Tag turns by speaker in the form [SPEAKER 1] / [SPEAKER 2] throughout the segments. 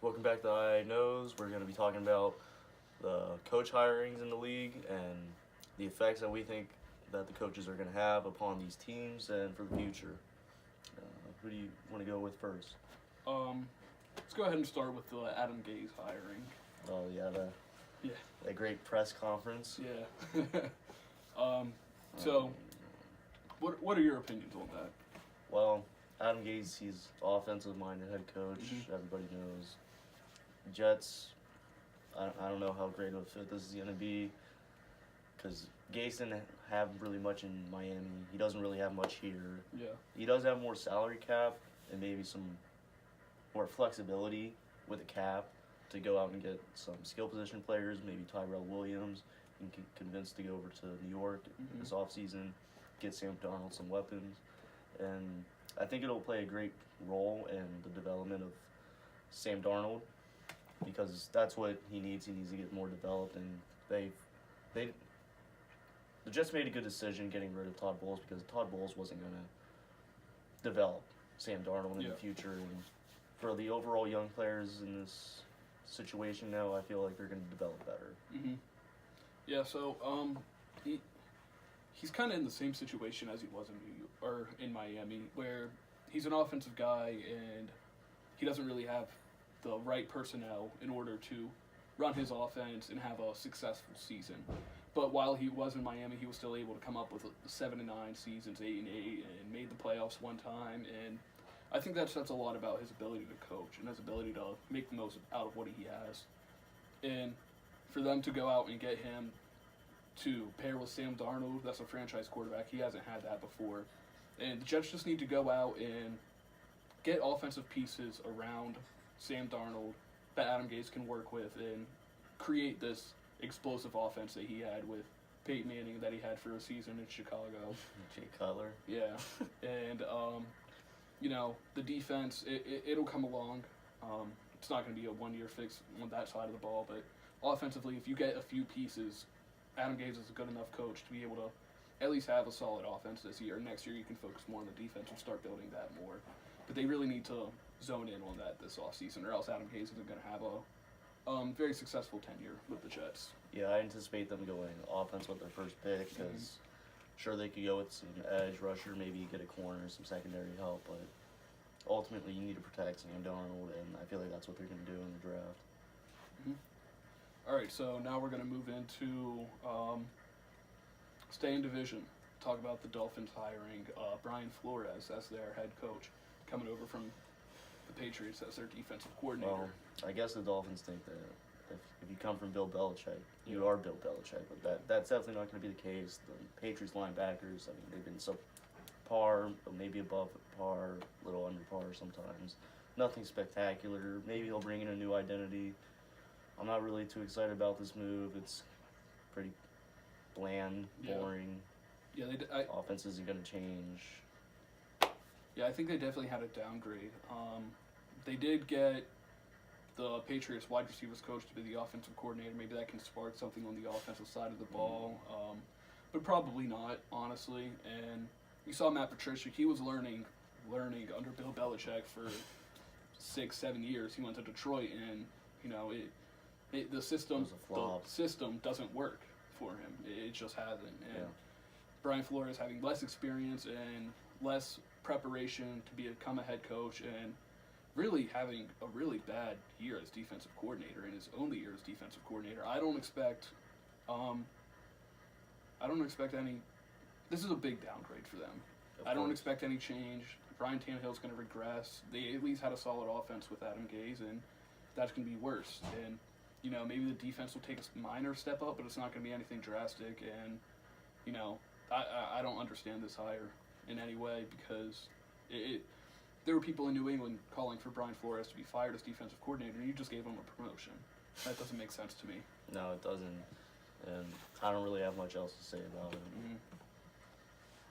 [SPEAKER 1] Welcome back to iiKnows. We're going to be talking about the coach hirings in the league and the effects that we think that the coaches are going to have upon these teams and for the future. Who do you want to go with first?
[SPEAKER 2] Let's go ahead and start with the Adam Gase hiring.
[SPEAKER 1] Oh, yeah,
[SPEAKER 2] Yeah.
[SPEAKER 1] that great press conference.
[SPEAKER 2] Yeah. So, what are your opinions on that?
[SPEAKER 1] Well, Adam Gase, he's offensive-minded head coach.
[SPEAKER 2] Mhm.
[SPEAKER 1] Everybody knows. Jets, I don't know how great of a fit this is going to be because Gase didn't have really much in Miami. He doesn't really have much here.
[SPEAKER 2] Yeah.
[SPEAKER 1] He does have more salary cap and maybe some more flexibility with the cap to go out and get some skill position players, maybe Tyrell Williams, and convinced to go over to New York this offseason, get Sam Darnold some weapons. And I think it'll play a great role in the development of Sam Darnold because that's what he needs. He needs to get more developed, and the Jets made a good decision getting rid of Todd Bowles because Todd Bowles wasn't going to develop Sam Darnold in the future. And for the overall young players in this situation now, I feel like they're going to develop better.
[SPEAKER 2] Mm-hmm. Yeah. So, he's kind of in the same situation as he was in Miami, where he's an offensive guy and he doesn't really have the right personnel in order to run his offense and have a successful season. But while he was in Miami, he was still able to come up with 7-9 seasons, 8-8, and made the playoffs one time. And I think that says a lot about his ability to coach and his ability to make the most out of what he has. And for them to go out and get him to pair with Sam Darnold, that's a franchise quarterback. He hasn't had that before. And the Jets just need to go out and get offensive pieces around Sam Darnold that Adam Gase can work with and create this explosive offense that he had with Peyton Manning that he had for a season in Chicago.
[SPEAKER 1] Jay Cutler.
[SPEAKER 2] Yeah. And, the defense, it'll come along. It's not going to be a one-year fix on that side of the ball, but offensively, if you get a few pieces, Adam Gase is a good enough coach to be able to at least have a solid offense this year. Next year, you can focus more on the defense and start building that more. But they really need to zone in on that this offseason, or else Adam Gase isn't going to have a very successful tenure with the Jets.
[SPEAKER 1] Yeah, I anticipate them going offense with their first pick because sure they could go with some edge rusher, maybe get a corner, some secondary help, but ultimately you need to protect Sam Darnold, and I feel like that's what they're going to do in the draft.
[SPEAKER 2] All right, so now we're going to move into stay in division. Talk about the Dolphins hiring Brian Flores as their head coach, coming over from the Patriots as their defensive coordinator.
[SPEAKER 1] Well, I guess the Dolphins think that if you come from Bill Belichick, you are Bill Belichick, but that's definitely not going to be the case. The Patriots linebackers, I mean, they've been subpar, maybe above par, a little under par sometimes. Nothing spectacular. Maybe he'll bring in a new identity. I'm not really too excited about this move. It's pretty bland, boring.
[SPEAKER 2] Yeah,
[SPEAKER 1] offense isn't going to change.
[SPEAKER 2] Yeah, I think they definitely had a downgrade. They did get the Patriots wide receivers coach to be the offensive coordinator. Maybe that can spark something on the offensive side of the ball, but probably not, honestly. And you saw Matt Patricia; he was learning under Bill Belichick for 6-7 years. He went to Detroit, and the system doesn't work for him. It just hasn't. And Brian Flores having less experience and less preparation to become a head coach, and really having a really bad year as defensive coordinator in his only year as defensive coordinator. I don't expect any. This is a big downgrade for them. I don't expect any change. Brian Tannehill's going to regress. They at least had a solid offense with Adam Gase, and that's going to be worse. And maybe the defense will take a minor step up, but it's not going to be anything drastic. And I don't understand this hire in any way because there were people in New England calling for Brian Flores to be fired as defensive coordinator, and you just gave him a promotion. That doesn't make sense to me.
[SPEAKER 1] No, it doesn't. And I don't really have much else to say about it.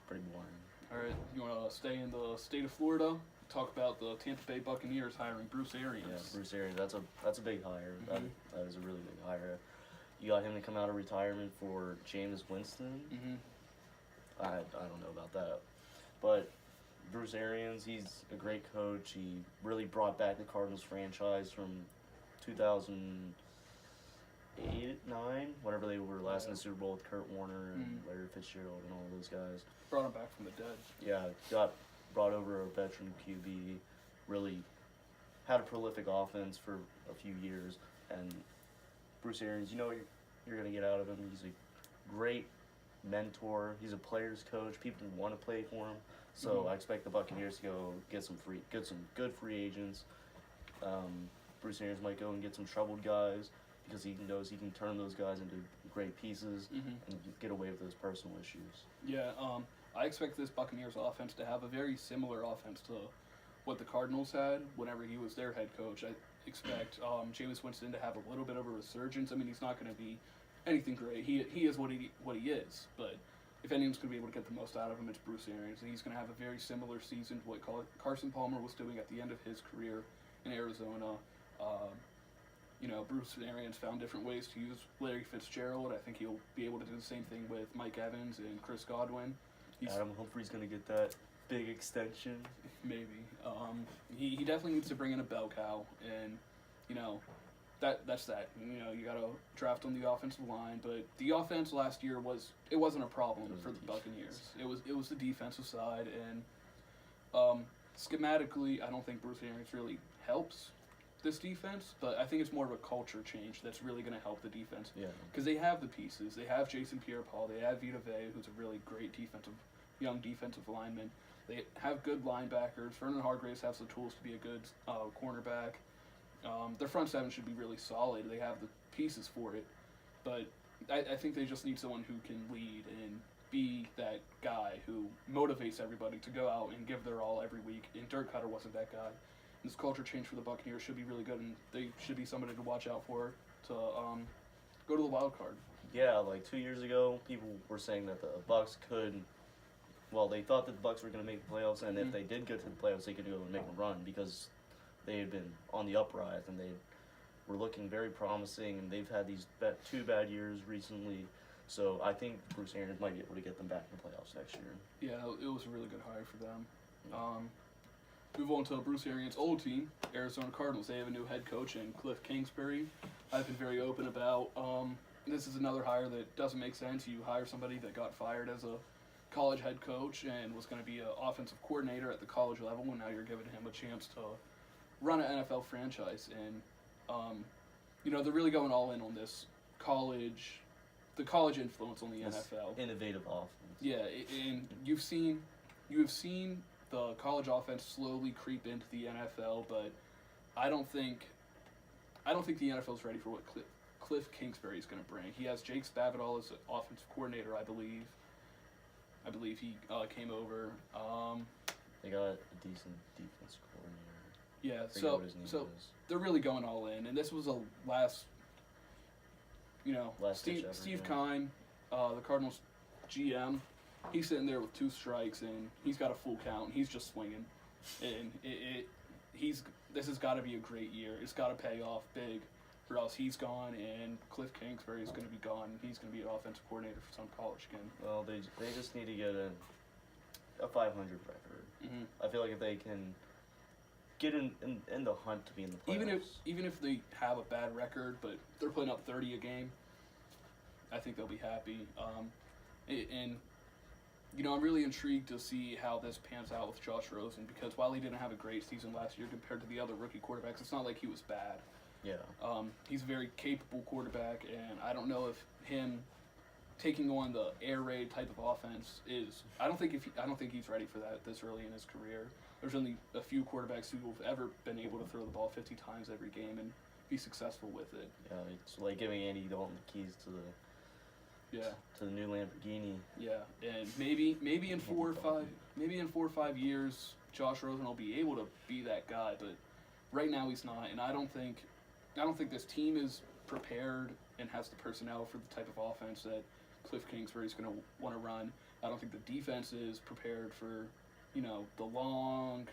[SPEAKER 1] Pretty boring.
[SPEAKER 2] All right, you want to stay in the state of Florida? Talk about the Tampa Bay Buccaneers hiring Bruce Arians.
[SPEAKER 1] Yeah, Bruce Arians. That's a big hire. That is a really big hire. You got him to come out of retirement for Jameis Winston. I don't know about that, but Bruce Arians, he's a great coach. He really brought back the Cardinals franchise from 2008, 9, whenever they were last in
[SPEAKER 2] Yeah.
[SPEAKER 1] the Super Bowl with Kurt Warner and Larry Fitzgerald and all those guys.
[SPEAKER 2] Brought him back from the dead.
[SPEAKER 1] Yeah, got brought over a veteran QB, really had a prolific offense for a few years, and Bruce Arians, you're going to get out of him. He's a great mentor. He's a player's coach. People want to play for him. So I expect the Buccaneers to go get some good free agents. Bruce Arians might go and get some troubled guys because he knows he can turn those guys into great pieces and get away with those personal issues.
[SPEAKER 2] Yeah, I expect this Buccaneers offense to have a very similar offense to what the Cardinals had whenever he was their head coach. I expect Jameis Winston to have a little bit of a resurgence. I mean, he's not going to be anything great. He is what he is, but if anyone's going to be able to get the most out of him, it's Bruce Arians. And he's going to have a very similar season to what Carson Palmer was doing at the end of his career in Arizona. Bruce Arians found different ways to use Larry Fitzgerald. I think he'll be able to do the same thing with Mike Evans and Chris Godwin.
[SPEAKER 1] Adam Humphrey's going to get that big extension.
[SPEAKER 2] Maybe. He definitely needs to bring in a bell cow, and that's that. You got to draft on the offensive line, but the offense last year wasn't a problem for the Buccaneers. It was the defensive side, and schematically, I don't think Bruce Arians really helps this defense, but I think it's more of a culture change that's really going to help the defense.
[SPEAKER 1] Yeah.
[SPEAKER 2] Because they have the pieces. They have Jason Pierre-Paul. They have Vita Vea, who's a really great young defensive lineman. They have good linebackers. Vernon Hargreaves has the tools to be a good cornerback. Their front seven should be really solid. They have the pieces for it. But I think they just need someone who can lead and be that guy who motivates everybody to go out and give their all every week. And Dirk Cutter wasn't that guy. This culture change for the Buccaneers should be really good, and they should be somebody to watch out for to go to the wild card.
[SPEAKER 1] Yeah, like 2 years ago, people were saying that the Bucs could. Well, they thought that the Bucs were going to make the playoffs, and if they did get to the playoffs, they could go and make a run because they had been on the uprise and they were looking very promising, and they've had these 2 bad years recently. So I think Bruce Arians might be able to get them back in the playoffs next year.
[SPEAKER 2] Yeah, it was a really good hire for them. Move on to Bruce Arians' old team, Arizona Cardinals. They have a new head coach in Cliff Kingsbury. I've been very open about this is another hire that doesn't make sense. You hire somebody that got fired as a college head coach and was going to be an offensive coordinator at the college level, and now you're giving him a chance to run an NFL franchise. And they're really going all in on this the college influence on the NFL.
[SPEAKER 1] Innovative offense.
[SPEAKER 2] Yeah, and you have seen the college offense slowly creep into the NFL, but I don't think the NFL is ready for what Cliff Kingsbury is going to bring. He has Jake Spavital as an offensive coordinator, I believe. I believe he came over.
[SPEAKER 1] They got a decent defense coordinator.
[SPEAKER 2] Yeah,
[SPEAKER 1] I forget what his name is.
[SPEAKER 2] They're really going all in, and this was a last
[SPEAKER 1] ditch effort,
[SPEAKER 2] Steve
[SPEAKER 1] yeah.
[SPEAKER 2] Keim, the Cardinals GM. He's sitting there with 2 strikes, and he's got a full count, and he's just swinging. And this has got to be a great year. It's got to pay off big, or else he's gone, and Cliff Kingsbury is going to be gone, and he's going to be an offensive coordinator for some college again.
[SPEAKER 1] Well, they just need to get a 500 record.
[SPEAKER 2] Mm-hmm.
[SPEAKER 1] I feel like if they can get in the hunt to be in the playoffs.
[SPEAKER 2] Even if they have a bad record, but they're putting up 30 a game, I think they'll be happy. I'm really intrigued to see how this pans out with Josh Rosen, because while he didn't have a great season last year compared to the other rookie quarterbacks, it's not like he was bad.
[SPEAKER 1] Yeah.
[SPEAKER 2] He's a very capable quarterback, and I don't know if him taking on the air raid type of offense is. I don't think he's ready for that this early in his career. There's only a few quarterbacks who have ever been able to throw the ball 50 times every game and be successful with it.
[SPEAKER 1] Yeah, it's like giving Andy Dalton the keys to the new Lamborghini.
[SPEAKER 2] Yeah, and maybe in 4 or 5 years, Josh Rosen will be able to be that guy, but right now he's not, and I don't think this team is prepared and has the personnel for the type of offense that Cliff Kingsbury is going to want to run. I don't think the defense is prepared for, the long,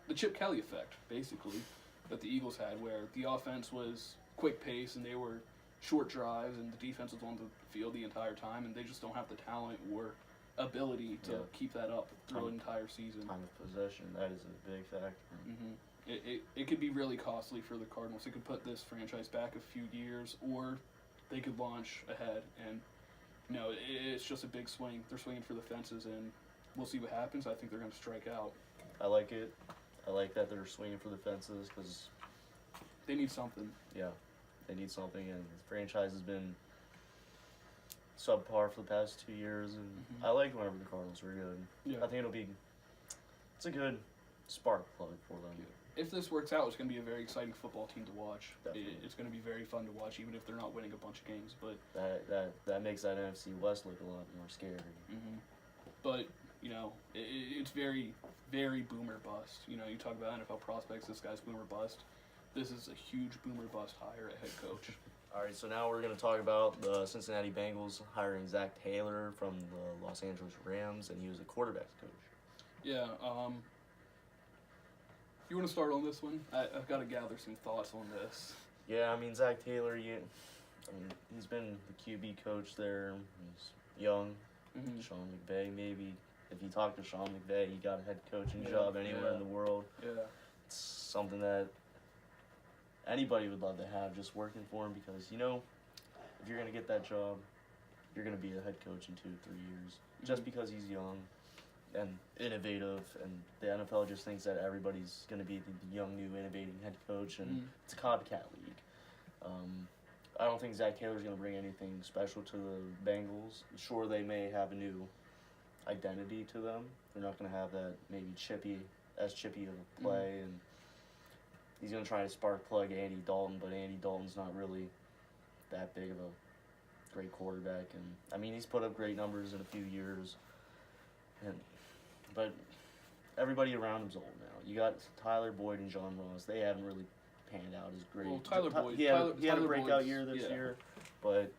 [SPEAKER 2] the Chip Kelly effect, basically, that the Eagles had, where the offense was quick pace and they were short drives and the defense was on the field the entire time, and they just don't have the talent or ability to keep that up through an entire season.
[SPEAKER 1] Time of possession, that is a big factor.
[SPEAKER 2] Mm-hmm. it could be really costly for the Cardinals. It could put this franchise back a few years, or they could launch ahead. And it's just a big swing. They're swinging for the fences, and we'll see what happens. I think they're going to strike out.
[SPEAKER 1] I like it. I like that they're swinging for the fences because
[SPEAKER 2] they need something.
[SPEAKER 1] Yeah, they need something, and the franchise has been subpar for the past 2 years, and I like whenever the Cardinals are good.
[SPEAKER 2] Yeah.
[SPEAKER 1] I think it's a good spark plug for them.
[SPEAKER 2] If this works out, it's going to be a very exciting football team to watch.
[SPEAKER 1] Definitely.
[SPEAKER 2] It's going to be very fun to watch, even if they're not winning a bunch of games. But
[SPEAKER 1] that makes that NFC West look a lot more scary.
[SPEAKER 2] But it's very, very boomer bust. You talk about NFL prospects. This guy's boomer bust. This is a huge boomer bust hire at head coach.
[SPEAKER 1] All right, so now we're going to talk about the Cincinnati Bengals hiring Zach Taylor from the Los Angeles Rams, and he was a quarterbacks coach.
[SPEAKER 2] Yeah. You want to start on this one? I've got to gather some thoughts on this.
[SPEAKER 1] Yeah, I mean, Zach Taylor, he's been the QB coach there. He's young. Sean McVay, maybe. If you talk to Sean McVay, he got a head coaching job anywhere in the world.
[SPEAKER 2] Yeah.
[SPEAKER 1] It's something that anybody would love to have just working for him because, if you're going to get that job, you're going to be a head coach in 2 to 3 years. Just because he's young and innovative, and the NFL just thinks that everybody's going to be the young, new, innovating head coach, and it's a copycat league. I don't think Zach Taylor's going to bring anything special to the Bengals. Sure, they may have a new identity to them. They're not going to have that maybe chippy of a play, and he's going to try to spark plug Andy Dalton, but Andy Dalton's not really that big of a great quarterback. And I mean, he's put up great numbers in a few years, but everybody around him's old now. You got Tyler Boyd and John Ross. They haven't really panned out as great.
[SPEAKER 2] Well, Tyler Boyd.
[SPEAKER 1] He had a breakout
[SPEAKER 2] Boyd's,
[SPEAKER 1] year this year, but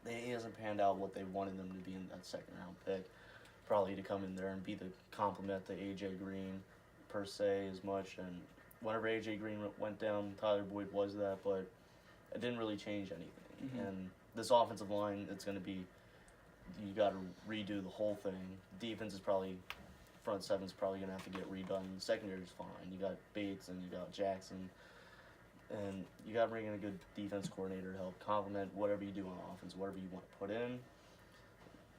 [SPEAKER 1] he hasn't panned out what they wanted them to be in that second round pick. Probably to come in there and be the complement to AJ Green per se as much. And whenever AJ Green went down, Tyler Boyd was that, but it didn't really change anything. And this offensive line, it's going to be, you got to redo the whole thing. Defense is probably, front seven's probably going to have to get redone. Secondary's fine. You got Bates and you got Jackson. And you got to bring in a good defense coordinator to help complement whatever you do on offense, whatever you want to put in.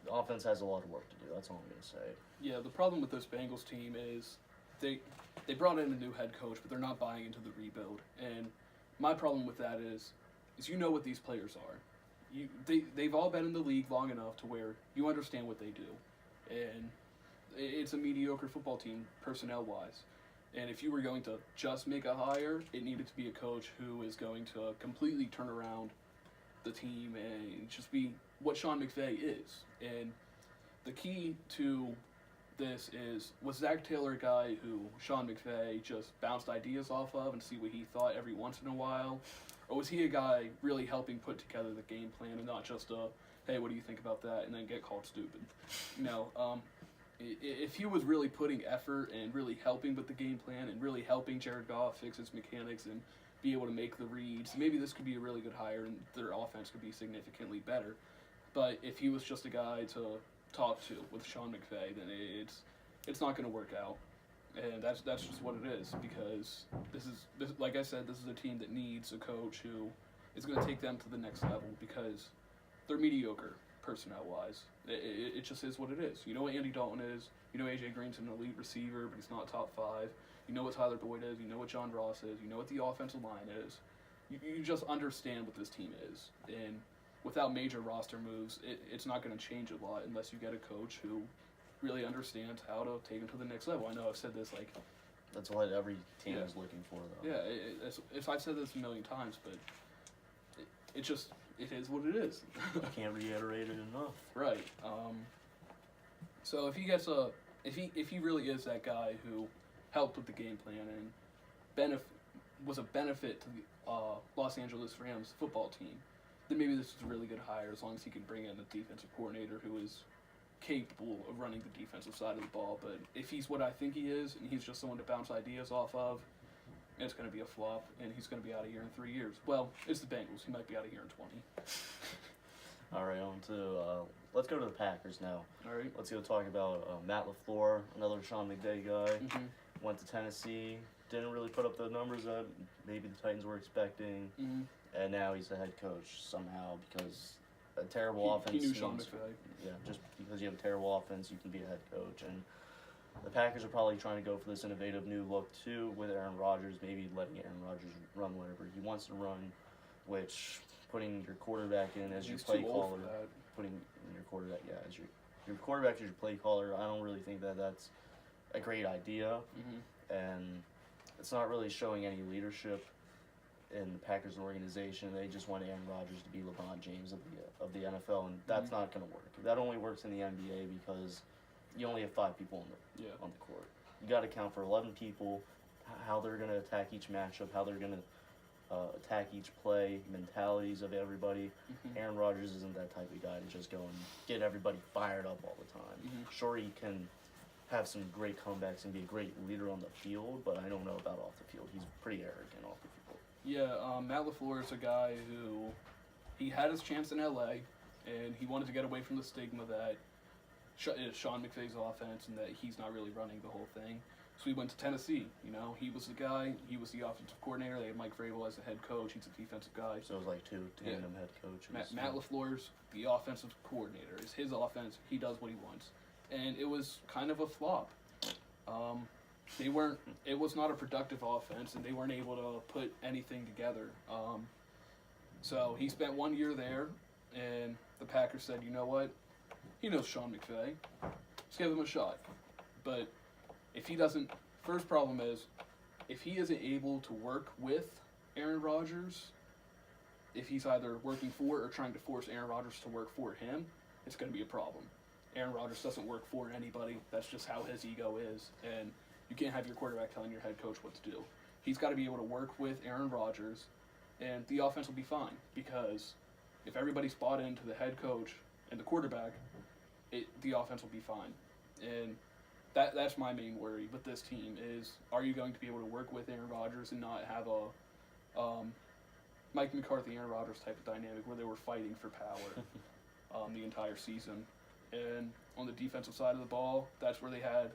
[SPEAKER 1] The offense has a lot of work to do. That's all I'm going to say.
[SPEAKER 2] Yeah, the problem with this Bengals team is they brought in a new head coach, but they're not buying into the rebuild. And my problem with that is what these players are. They've all been in the league long enough to where you understand what they do. And it's a mediocre football team, personnel-wise. And if you were going to just make a hire, it needed to be a coach who is going to completely turn around the team and just be what Sean McVay is. And the key to this is, was Zach Taylor a guy who Sean McVay just bounced ideas off of and see what he thought every once in a while? Or was he a guy really helping put together the game plan and not just hey, what do you think about that, and then get called stupid? If he was really putting effort and really helping with the game plan and really helping Jared Goff fix his mechanics and be able to make the reads, maybe this could be a really good hire and their offense could be significantly better. But if he was just a guy to talk to with Sean McVay, then it's not going to work out. And that's just what it is, because this like I said, this is a team that needs a coach who is going to take them to the next level, because they're mediocre personnel-wise. It just is what it is. You know what Andy Dalton is. You know AJ Green's an elite receiver, but he's not top 5. You know what Tyler Boyd is. You know what John Ross is. You know what the offensive line is. You just understand what this team is. And without major roster moves, it's not going to change a lot unless you get a coach who really understands how to take them to the next level. I know I've said this
[SPEAKER 1] that's what every team is looking for, though.
[SPEAKER 2] Yeah, I've said this a million times, but it is what it is.
[SPEAKER 1] I can't reiterate it enough.
[SPEAKER 2] Right. So if he really is that guy who helped with the game plan and was a benefit to the Los Angeles Rams football team, then maybe this is a really good hire, as long as he can bring in a defensive coordinator who is capable of running the defensive side of the ball. But if he's what I think he is, and he's just someone to bounce ideas off of, it's going to be a flop, and he's going to be out of here in 3 years. Well, it's the Bengals. He might be out of here in 20.
[SPEAKER 1] All right, on to let's go to the Packers now.
[SPEAKER 2] All right.
[SPEAKER 1] Let's go talk about Matt LaFleur, another Sean McVay guy. Went to Tennessee, didn't really put up the numbers that maybe the Titans were expecting,
[SPEAKER 2] Mm-hmm.
[SPEAKER 1] and now he's the head coach somehow because a terrible offense.
[SPEAKER 2] He knew Sean
[SPEAKER 1] means-
[SPEAKER 2] McVay.
[SPEAKER 1] Yeah, just because you have a terrible offense, you can be a head coach. And the Packers are probably trying to go for this innovative new look too with Aaron Rodgers, maybe letting Aaron Rodgers run whatever he wants to run, which putting your quarterback in as your
[SPEAKER 2] He's
[SPEAKER 1] play
[SPEAKER 2] too old
[SPEAKER 1] caller,
[SPEAKER 2] for that.
[SPEAKER 1] putting your quarterback, yeah, as your quarterback as your play caller. I don't really think that that's a great idea,
[SPEAKER 2] Mm-hmm.
[SPEAKER 1] and it's not really showing any leadership in the Packers organization. They just want Aaron Rodgers to be LeBron James of the NFL, and that's not going to work. That only works in the NBA because you only have 5 people on the court. You got to count for 11 people, how they're going to attack each matchup, how they're going to attack each play, mentalities of everybody.
[SPEAKER 2] Mm-hmm.
[SPEAKER 1] Aaron Rodgers isn't that type of guy to just go and get everybody fired up all the time.
[SPEAKER 2] Mhm.
[SPEAKER 1] Sure, he can have some great comebacks and be a great leader on the field, but I don't know about off the field. He's pretty arrogant off the field.
[SPEAKER 2] Yeah, Matt LaFleur is a guy who he had his chance in LA, and he wanted to get away from the stigma that is Sean McVay's offense and that he's not really running the whole thing. So he went to Tennessee. You know, he was the guy. He was the offensive coordinator. They had Mike Vrabel as the head coach. He's a defensive guy.
[SPEAKER 1] So it was like 2 tandem head coaches.
[SPEAKER 2] Matt LaFleur's the offensive coordinator. It's his offense. He does what he wants, and it was kind of a flop. They weren't. It was not a productive offense, and they weren't able to put anything together. So he spent 1 year there, and the Packers said, "You know what? He knows Sean McVay. Let's give him a shot." But if he doesn't, first problem is, if he isn't able to work with Aaron Rodgers, if he's either working for or trying to force Aaron Rodgers to work for him, it's going to be a problem. Aaron Rodgers doesn't work for anybody. That's just how his ego is. And you can't have your quarterback telling your head coach what to do. He's got to be able to work with Aaron Rodgers, and the offense will be fine. Because if everybody's bought into the head coach and the quarterback, the offense will be fine. And that's my main worry with this team is, are you going to be able to work with Aaron Rodgers and not have a Mike McCarthy, Aaron Rodgers type of dynamic where they were fighting for power the entire season. And on the defensive side of the ball, that's where they had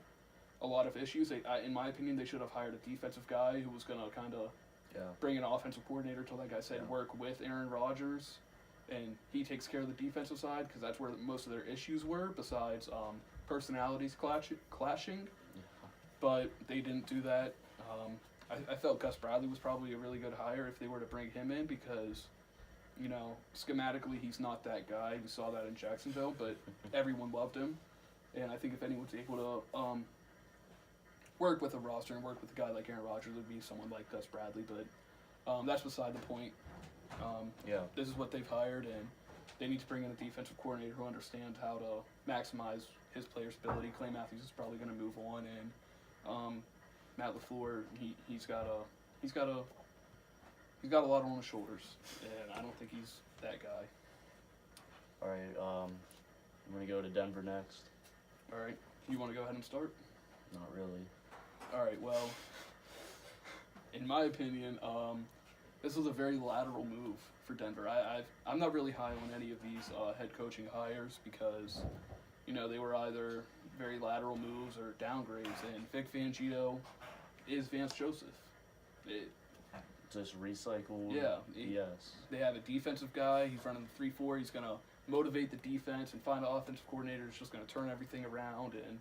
[SPEAKER 2] a lot of issues. In my opinion, they should have hired a defensive guy who was going to kind of bring an offensive coordinator to, like I said, work with Aaron Rodgers. And he takes care of the defensive side because that's where most of their issues were, besides personalities clashing. But they didn't do that. I felt Gus Bradley was probably a really good hire if they were to bring him in because, you know, schematically he's not that guy. We saw that in Jacksonville, but everyone loved him. And I think if anyone's able to work with a roster and work with a guy like Aaron Rodgers, it would be someone like Gus Bradley. But that's beside the point. This is what they've hired, and they need to bring in a defensive coordinator who understands how to maximize his players' ability. Clay Matthews is probably going to move on, and Matt LaFleur, he's got a lot on his shoulders, and I don't think he's that guy.
[SPEAKER 1] All right, I'm going to go to Denver next.
[SPEAKER 2] All right, you want to go ahead and start?
[SPEAKER 1] Not really.
[SPEAKER 2] All right, well, in my opinion, this was a very lateral move for Denver. I'm not really high on any of these head coaching hires because, you know, they were either very lateral moves or downgrades, and Vic Fangio is Vance Joseph.
[SPEAKER 1] Just recycle.
[SPEAKER 2] Yeah.
[SPEAKER 1] Yes.
[SPEAKER 2] They have a defensive guy. He's running the 3-4. He's going to motivate the defense and find an offensive coordinator who's just going to turn everything around. And,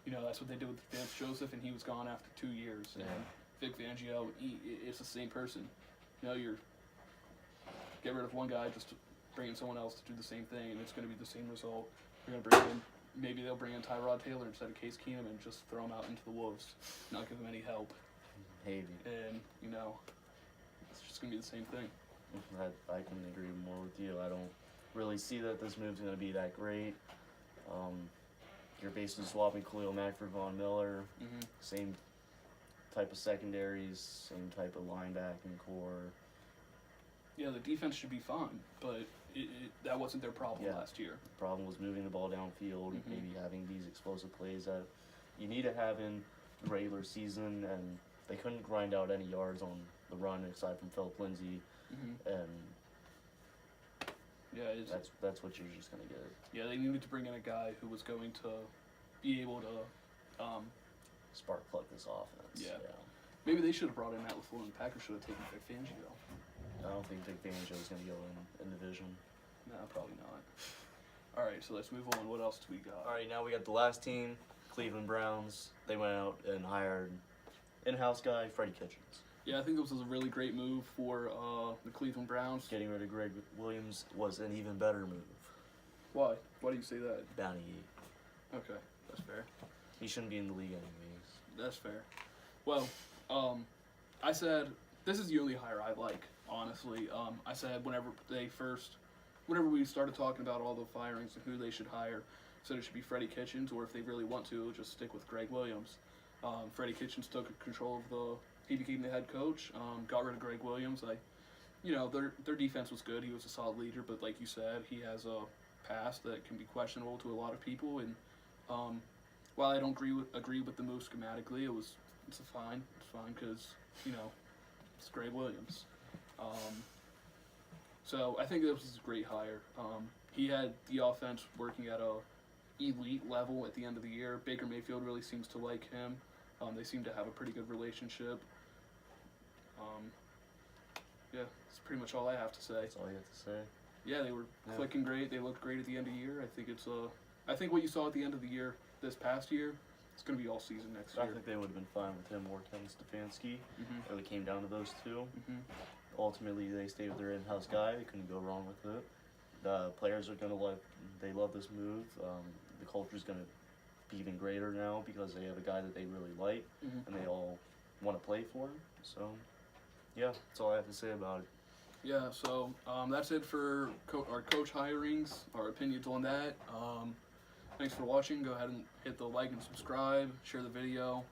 [SPEAKER 2] you know, that's what they did with Vance Joseph, and he was gone after 2 years.
[SPEAKER 1] Yeah.
[SPEAKER 2] And Vic Fangio, it's the same person. You know, you're get rid of one guy, just bring in someone else to do the same thing, and it's going to be the same result. They're going to bring in, maybe they'll bring in Tyrod Taylor instead of Case Keenum and just throw him out into the wolves, not give him any help.
[SPEAKER 1] Maybe.
[SPEAKER 2] And, you know, it's just going to be the same thing.
[SPEAKER 1] I can agree more with you. I don't really see that this move's going to be that great. You're basically swapping Khalil Mack for Von Miller.
[SPEAKER 2] Mm-hmm.
[SPEAKER 1] Same type of secondaries, same type of linebacking core.
[SPEAKER 2] Yeah, the defense should be fine, but that wasn't their problem last year.
[SPEAKER 1] The problem was moving the ball downfield,
[SPEAKER 2] Mm-hmm.
[SPEAKER 1] maybe having these explosive plays that you need to have in the regular season, and they couldn't grind out any yards on the run aside from Philip Lindsay,
[SPEAKER 2] Mm-hmm.
[SPEAKER 1] and that's what you're just gonna get.
[SPEAKER 2] Yeah, they needed to bring in a guy who was going to be able to
[SPEAKER 1] Spark plug this offense.
[SPEAKER 2] Yeah. Maybe they should have brought in Matt LaFleur, and the Packers should have taken Vic Fangio.
[SPEAKER 1] I don't think Vic Fangio is going to go in division.
[SPEAKER 2] No, probably not. All right, so let's move on. What else do we got?
[SPEAKER 1] All right, now we got the last team, Cleveland Browns. They went out and hired in-house guy Freddie Kitchens.
[SPEAKER 2] Yeah, I think this was a really great move for the Cleveland Browns.
[SPEAKER 1] Getting rid of Greg Williams was an even better move.
[SPEAKER 2] Why? Why do you say that?
[SPEAKER 1] Bounty.
[SPEAKER 2] Okay, that's fair.
[SPEAKER 1] He shouldn't be in the league anyways.
[SPEAKER 2] That's fair. Well, I said this is the only hire I like, honestly. I said whenever we started talking about all the firings and who they should hire, said it should be Freddie Kitchens, or if they really want to, just stick with Greg Williams. Freddie Kitchens took control of he became the head coach, got rid of Greg Williams. Their defense was good. He was a solid leader, but like you said, he has a past that can be questionable to a lot of people. And while I don't agree with the move schematically, it's fine because it's Greg Williams. So I think this was a great hire. He had the offense working at a elite level at the end of the year. Baker Mayfield really seems to like him. They seem to have a pretty good relationship. Yeah, that's pretty much all I have to say.
[SPEAKER 1] That's all you have to say.
[SPEAKER 2] Yeah, they were clicking great. They looked great at the end of the year. I think what you saw at the end of the year this past year, it's going to be all season next year.
[SPEAKER 1] I think they would have been fine with him or Kevin Stefanski.
[SPEAKER 2] Mm-hmm.
[SPEAKER 1] It really came down to those two.
[SPEAKER 2] Mm-hmm.
[SPEAKER 1] Ultimately, they stayed with their in-house guy. They couldn't go wrong with it. The players are going to they love this move. The culture is going to be even greater now because they have a guy that they really like,
[SPEAKER 2] Mm-hmm.
[SPEAKER 1] and they all want to play for him. So, yeah, that's all I have to say about it.
[SPEAKER 2] Yeah, so that's it for our coach hirings, our opinions on that. Thanks for watching. Go ahead and hit the like and subscribe, share the video.